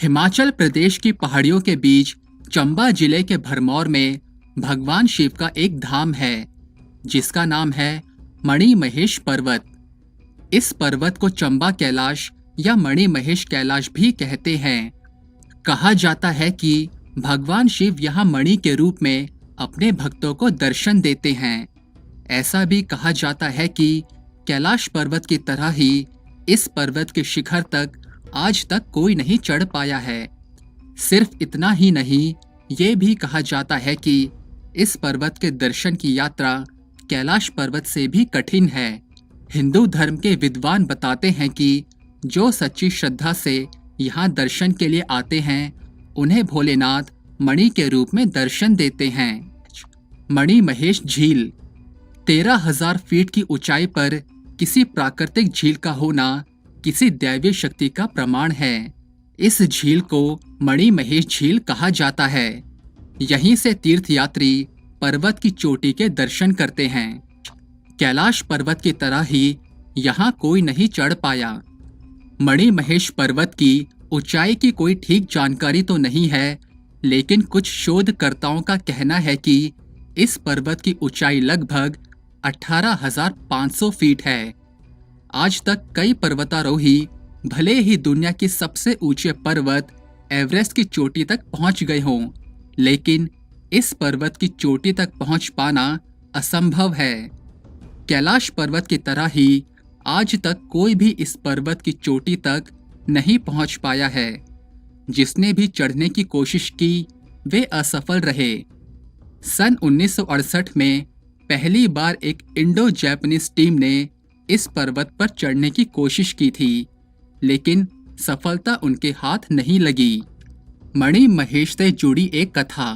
हिमाचल प्रदेश की पहाड़ियों के बीच चंबा जिले के भरमौर में भगवान शिव का एक धाम है जिसका नाम है मणि महेश पर्वत। इस पर्वत को चंबा कैलाश या मणि महेश कैलाश भी कहते हैं। कहा जाता है कि भगवान शिव यहाँ मणि के रूप में अपने भक्तों को दर्शन देते हैं। ऐसा भी कहा जाता है कि कैलाश पर्वत की तरह ही इस पर्वत के शिखर तक आज तक कोई नहीं चढ़ पाया है। सिर्फ इतना ही नहीं, ये भी कहा जाता है कि इस पर्वत के दर्शन की यात्रा कैलाश पर्वत से भी कठिन है। हिंदू धर्म के विद्वान बताते हैं कि जो सच्ची श्रद्धा से यहाँ दर्शन के लिए आते हैं उन्हें भोलेनाथ मणि के रूप में दर्शन देते हैं। मणि महेश झील 13,000 फीट की ऊंचाई पर किसी प्राकृतिक झील का होना किसी दैवीय शक्ति का प्रमाण है। इस झील को मणि महेश झील कहा जाता है। यहीं से तीर्थयात्री पर्वत की चोटी के दर्शन करते हैं। कैलाश पर्वत की तरह ही यहाँ कोई नहीं चढ़ पाया। मणि महेश पर्वत की ऊंचाई की कोई ठीक जानकारी तो नहीं है, लेकिन कुछ शोधकर्ताओं का कहना है कि इस पर्वत की ऊंचाई लगभग 18,500 फीट है। आज तक कई पर्वतारोही भले ही दुनिया की सबसे ऊंचे पर्वत एवरेस्ट की चोटी तक पहुंच गए हों, लेकिन इस पर्वत की चोटी तक पहुंच पाना असंभव है। कैलाश पर्वत की तरह ही आज तक कोई भी इस पर्वत की चोटी तक नहीं पहुंच पाया है। जिसने भी चढ़ने की कोशिश की वे असफल रहे। सन 1968 में पहली बार एक इंडो जापानीज टीम ने इस पर्वत पर चढ़ने की कोशिश की थी, लेकिन सफलता उनके हाथ नहीं लगी। मणि महेश से जुड़ी एक कथा।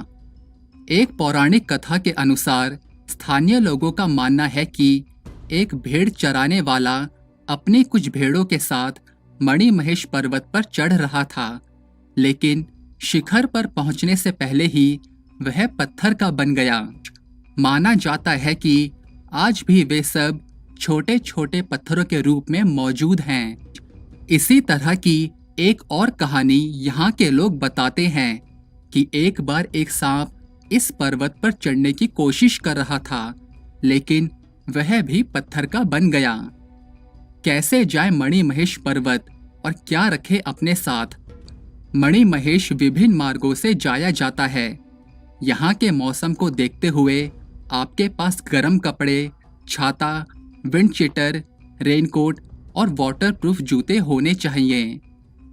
एक पौराणिक कथा के अनुसार स्थानीय लोगों का मानना है कि एक भेड़ चराने वाला अपनी कुछ भेड़ों के साथ मणि महेश पर्वत पर चढ़ रहा था, लेकिन शिखर पर पहुंचने से पहले ही वह पत्थर का बन गया। माना जाता है कि आज भी वे सब छोटे छोटे पत्थरों के रूप में मौजूद हैं। इसी तरह की एक और कहानी यहाँ के लोग बताते हैं कि एक बार एक सांप इस पर्वत पर चढ़ने की कोशिश कर रहा था, लेकिन वह भी पत्थर का बन गया। कैसे जाए मणि महेश पर्वत और क्या रखे अपने साथ? मणि महेश विभिन्न मार्गों से जाया जाता है। यहाँ के मौसम को देखते हुए आपके पास गर्म कपड़े, छाता, विंड चीटर, रेनकोट और वाटरप्रूफ जूते होने चाहिए।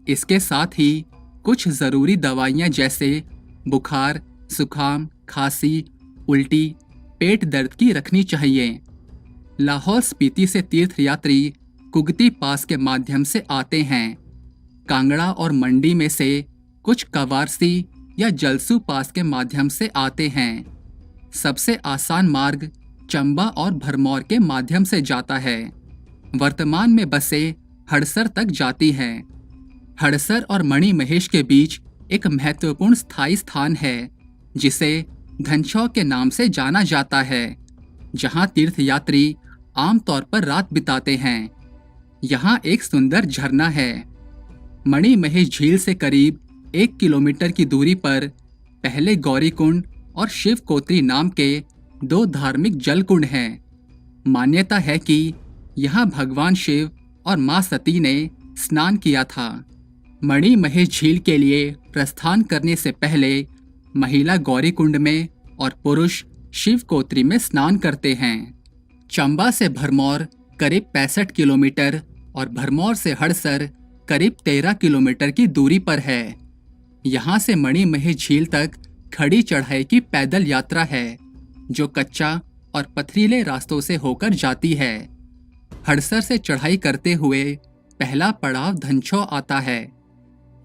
इसके साथ ही कुछ ज़रूरी दवाइयाँ जैसे बुखार, जुकाम, खांसी, उल्टी, पेट दर्द की रखनी चाहिए। लाहौल स्पीति से तीर्थयात्री कुगती पास के माध्यम से आते हैं। कांगड़ा और मंडी में से कुछ कवारसी या जलसू पास के माध्यम से आते हैं। सबसे आसान मार्ग चंबा और भरमौर के माध्यम से जाता है। वर्तमान में बसें हड़सर तक जाती हैं। हड़सर और मणि महेश के बीच एक महत्वपूर्ण स्थायी स्थान है जिसे धनछौ के नाम से जाना जाता है, जहां तीर्थयात्री आमतौर पर रात बिताते हैं। यहाँ एक सुंदर झरना है। मणि महेश झील से करीब 1 किलोमीटर की दूरी पर पहले गौरीकुंड और शिव कोत्री नाम के 2 धार्मिक जल कुंड हैं। मान्यता है कि यहाँ भगवान शिव और माँ सती ने स्नान किया था। मणि महेश झील के लिए प्रस्थान करने से पहले महिला गौरीकुंड में और पुरुष शिव कोत्री में स्नान करते हैं। चंबा से भरमौर करीब 65 किलोमीटर और भरमौर से हड़सर करीब 13 किलोमीटर की दूरी पर है। यहाँ से मणि महेश झील तक खड़ी चढ़ाई की पैदल यात्रा है जो कच्चा और पथरीले रास्तों से होकर जाती है। हड़सर से चढ़ाई करते हुए पहला पड़ाव धनछौ आता है।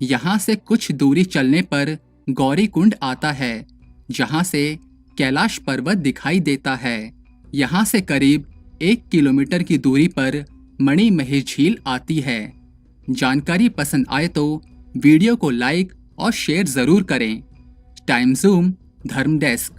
यहाँ से कुछ दूरी चलने पर गौरीकुंड आता है, जहाँ से कैलाश पर्वत दिखाई देता है। यहाँ से करीब 1 किलोमीटर की दूरी पर मणि महेश झील आती है। जानकारी पसंद आए तो वीडियो को लाइक और शेयर जरूर करें। टाइम ज़ूम धर्म डेस्क।